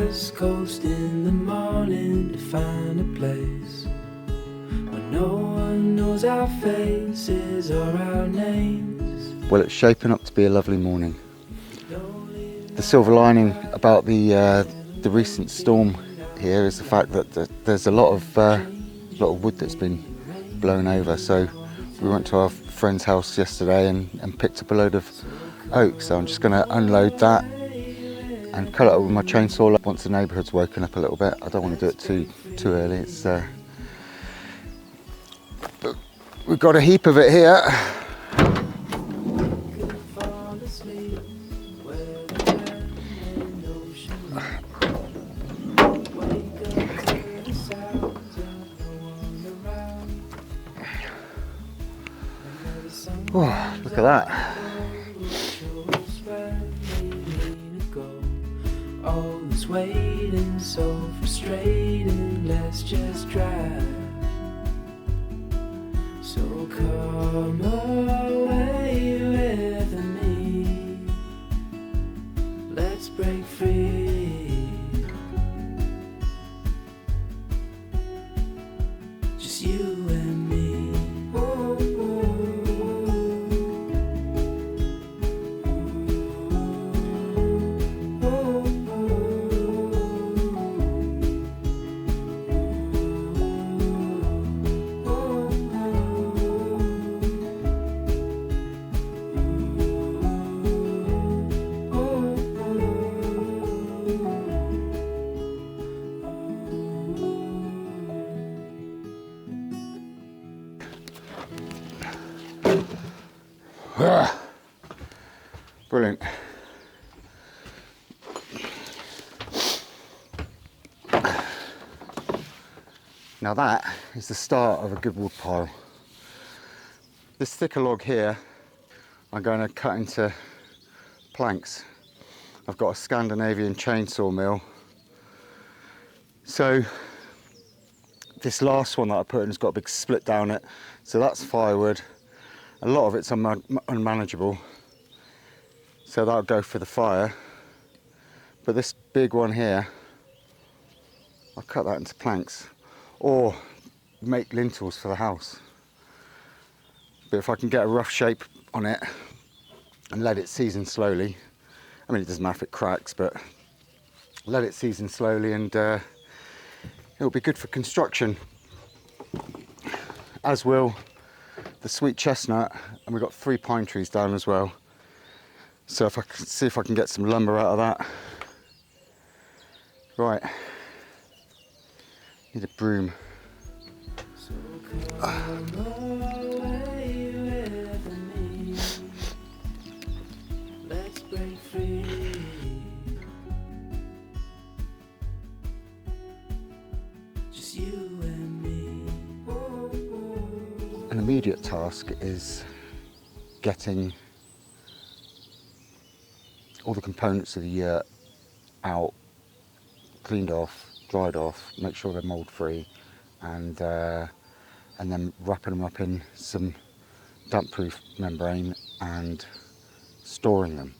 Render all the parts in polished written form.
west coast in the morning to find a place where no one knows our faces or our names. Well, it's shaping up to be a lovely morning. The silver lining about the recent storm here is the fact that there's a lot of wood that's been blown over. So we went to our friend's house yesterday and picked up a load of oak. So I'm just going to unload that and cut it up with my chainsaw once the neighbourhood's woken up a little bit. I don't want to do it too early. But we've got a heap of it here. Oh, look at that. All this waiting, so frustrating, let's just drive. So come away with me, let's break free. Just you and me. Brilliant. Now that is the start of a good wood pile. This thicker log here I'm going to cut into planks. I've got a Scandinavian chainsaw mill. So this last one that I put in has got a big split down it. So that's firewood. A lot of it's unmanageable. So that'll go for the fire. But this big one here, I'll cut that into planks or make lintels for the house. But if I can get a rough shape on it and let it season slowly, I mean, it doesn't matter if it cracks, but let it season slowly and it'll be good for construction. As will the sweet chestnut, and we've got 3 pine trees down as well. So if I can see if I can get some lumber out of that. Right, need a broom. An immediate task is getting all the components of the yurt out, cleaned off, dried off, make sure they're mold free, and then wrapping them up in some damp proof membrane and storing them.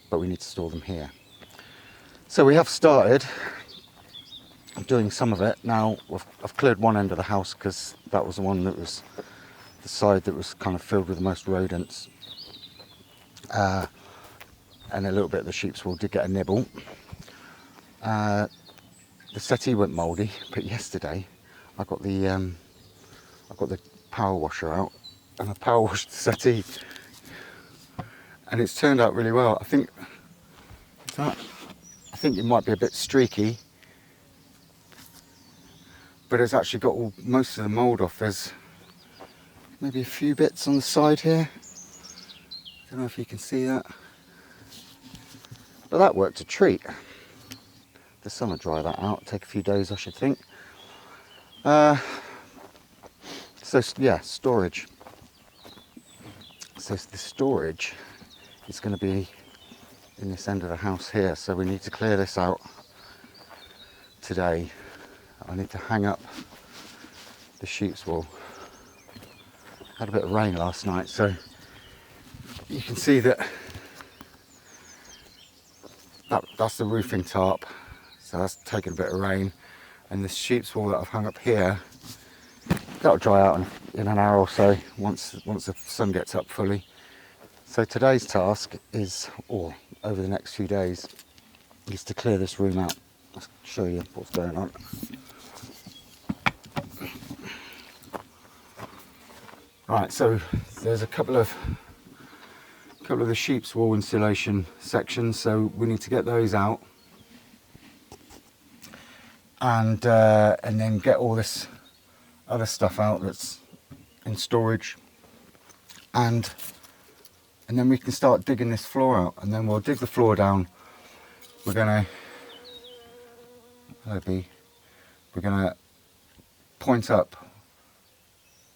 But we need to store them here. So we have started doing some of it. Now I've cleared one end of the house because that was the one that was the side that was kind of filled with the most rodents. And a little bit of the sheep's wool did get a nibble. The settee went mouldy, but yesterday I got the power washer out and I power washed the settee, and it's turned out really well. I think it might be a bit streaky, but it's actually got most of the mould off. There's maybe a few bits on the side here. I don't know if you can see that. But that worked a treat. The sun will dry that out, take a few days I should think. So yeah, storage. So the storage is going to be in this end of the house here, so we need to clear this out today. I need to hang up the sheep's wool. Had a bit of rain last night, so you can see that that's the roofing tarp, so that's taken a bit of rain. And this sheep's wool that I've hung up here, that'll dry out in an hour or so once the sun gets up fully. So today's task is, or over the next few days, is to clear this room out. I'll show you what's going on. Right, so there's a couple of the sheep's wool insulation sections, so we need to get those out, and then get all this other stuff out that's in storage, and then we can start digging this floor out, and then we'll dig the floor down. We're gonna point up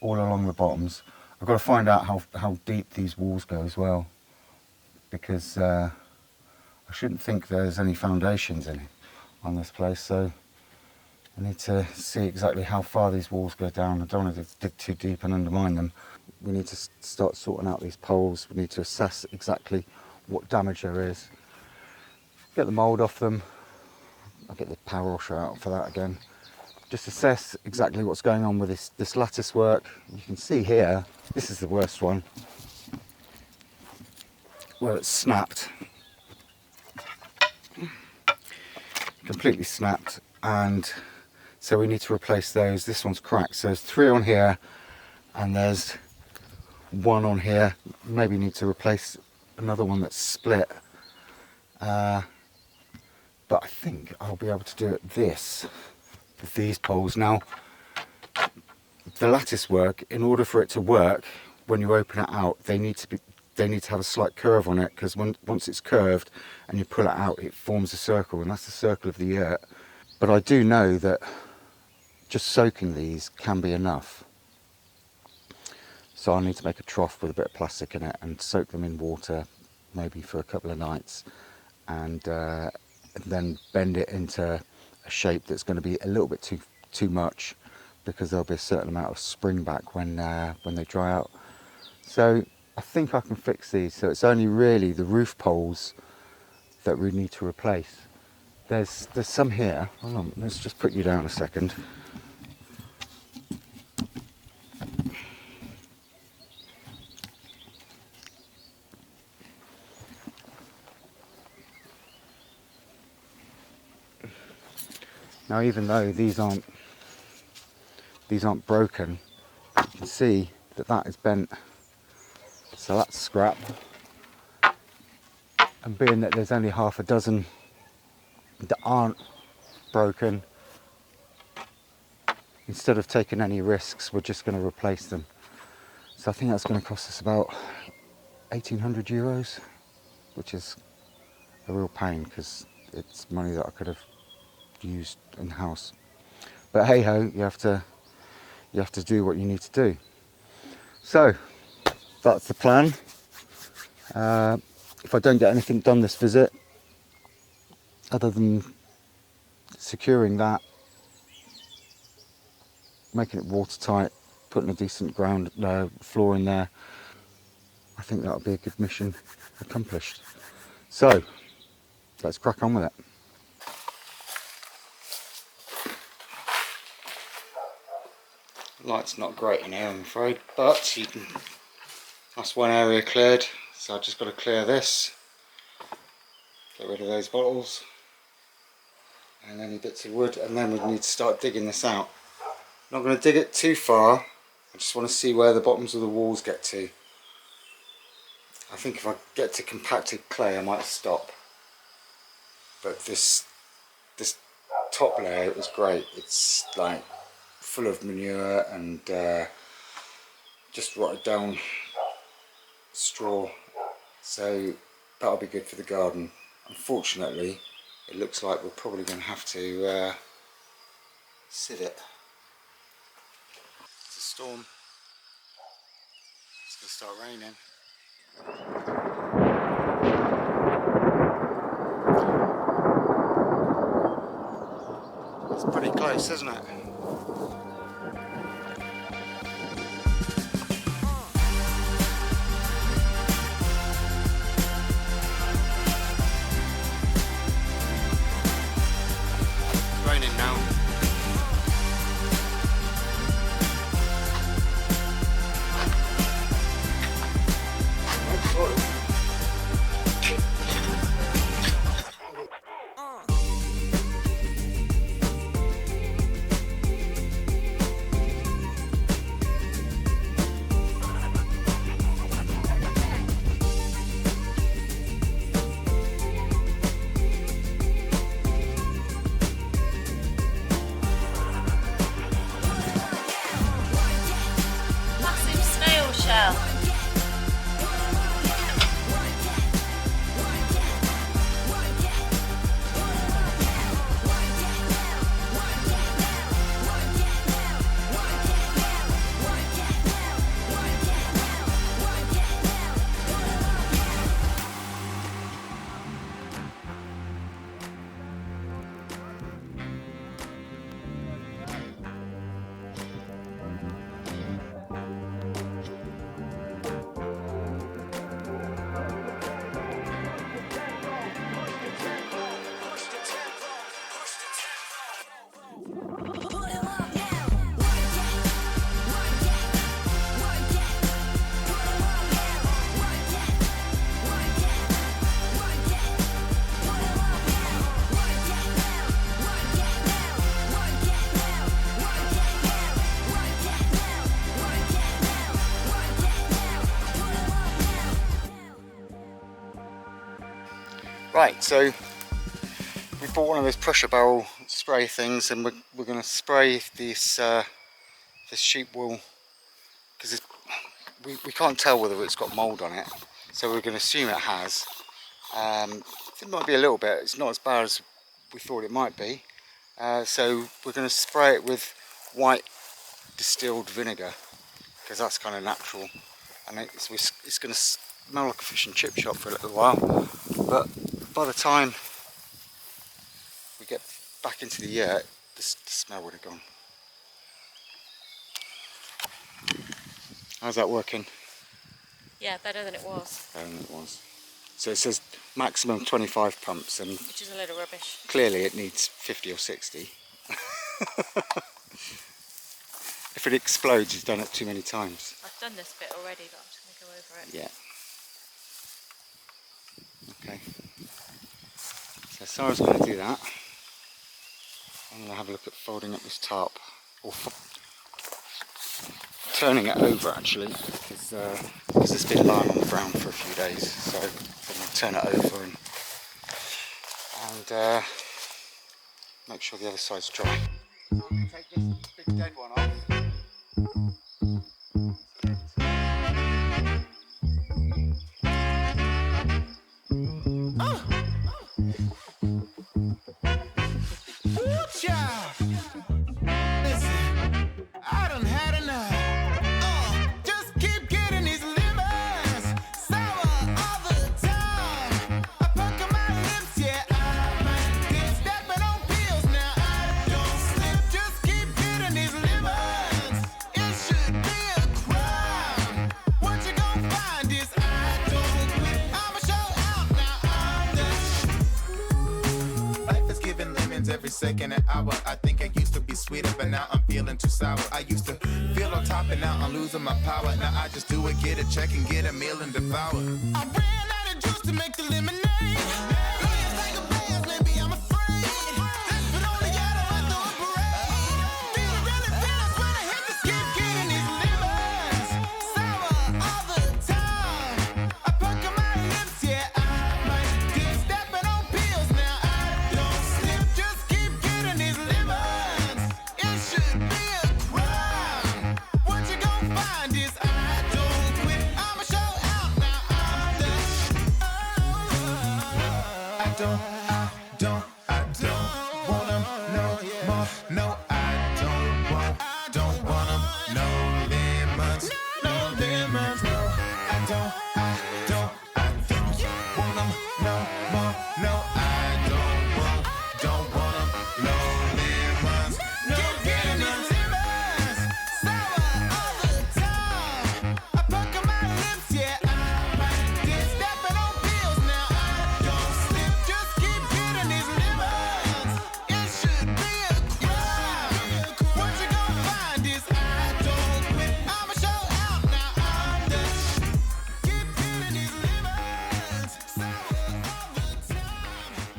all along the bottoms. I've got to find out how deep these walls go as well, because I shouldn't think there's any foundations on this place, so I need to see exactly how far these walls go down. I don't want to dig too deep and undermine them. We need to start sorting out these poles. We need to assess exactly what damage there is. Get the mould off them. I'll get the power washer out for that again. Just assess exactly what's going on with this lattice work. You can see here, this is the worst one, where it's snapped. Completely snapped, and so we need to replace those. This one's cracked, so there's 3 on here, and there's 1 on here. Maybe need to replace another one that's split. But I think I'll be able to do it with these poles. Now, the lattice work, in order for it to work, when you open it out, they need to have a slight curve on it, because once it's curved and you pull it out, it forms a circle, and that's the circle of the yurt. But I do know that just soaking these can be enough. So I need to make a trough with a bit of plastic in it and soak them in water, maybe for a couple of nights, and then bend it into a shape that's going to be a little bit too much, because there'll be a certain amount of spring back when they dry out. So I think I can fix these. So it's only really the roof poles that we need to replace. There's some here. Hold on, let's just put you down a second. Now, even though these aren't broken, you can see that is bent. So that's scrap. And being that there's only half a dozen that aren't broken, instead of taking any risks, we're just going to replace them. So I think that's going to cost us about 1,800 euros, which is a real pain, because it's money that I could have used in house. But hey ho, you have to do what you need to do. So that's the plan. If I don't get anything done this visit, other than securing that, making it watertight, putting a decent ground floor in there, I think that'll be a good mission accomplished. So let's crack on with it. Light's not great in here, I'm afraid, but that's one area cleared, so I've just got to clear this, get rid of those bottles and any bits of wood, and then we need to start digging this out. I'm not going to dig it too far, I just want to see where the bottoms of the walls get to. I think if I get to compacted clay I might stop, but this top layer is great. It's like full of manure and just rotted down straw, so that'll be good for the garden. Unfortunately, it looks like we're probably going to have to sieve it. It's a storm. It's going to start raining. It's pretty close, isn't it? turning now. Massive snail shell. Right, so we bought one of those pressure barrel spray things, and we're going to spray this this sheep wool, because we can't tell whether it's got mould on it, so we're going to assume it has. It might be a little bit, it's not as bad as we thought it might be. So we're going to spray it with white distilled vinegar, because that's kind of natural, and it's going to smell like a fish and chip shop for a little while, but by the time we get back into the yurt, the smell would have gone. How's that working? Yeah, better than it was. Better than it was. So it says maximum 25 pumps, and Which is a load of rubbish. clearly it needs 50 or 60. If it explodes, you've done it too many times. I've done this bit already, but I'm just going to go over it. Yeah. Okay. So Sara's going to do that. I'm going to have a look at folding up this tarp, or turning it over actually, because it's been lying on the ground for a few days. So I'm going to turn it over and make sure the other side's dry. I'm going to take this big dead one off. Every second and hour, I think I used to be sweeter, but now I'm feeling too sour. I used to feel on top, and now I'm losing my power. Now I just do it, get a check and get a meal and devour. I ran out of juice to make the lemonade.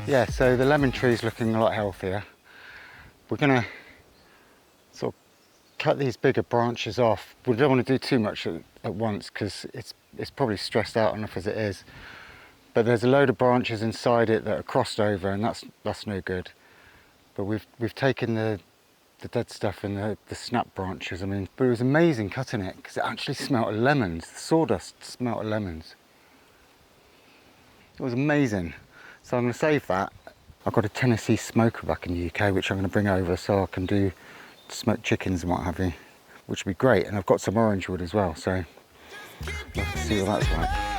Yeah, so the lemon tree's looking a lot healthier. We're gonna sort of cut these bigger branches off. We don't want to do too much at once because it's probably stressed out enough as it is. But there's a load of branches inside it that are crossed over, and that's no good. But we've taken the dead stuff and the snap branches. I mean, but it was amazing cutting it because it actually smelled of lemons. The sawdust smelled of lemons. It was amazing. So I'm going to save that. I've got a Tennessee smoker back in the UK, which I'm going to bring over so I can do smoked chickens and what have you, which would be great. And I've got some orange wood as well, so we'll have to see what that's like.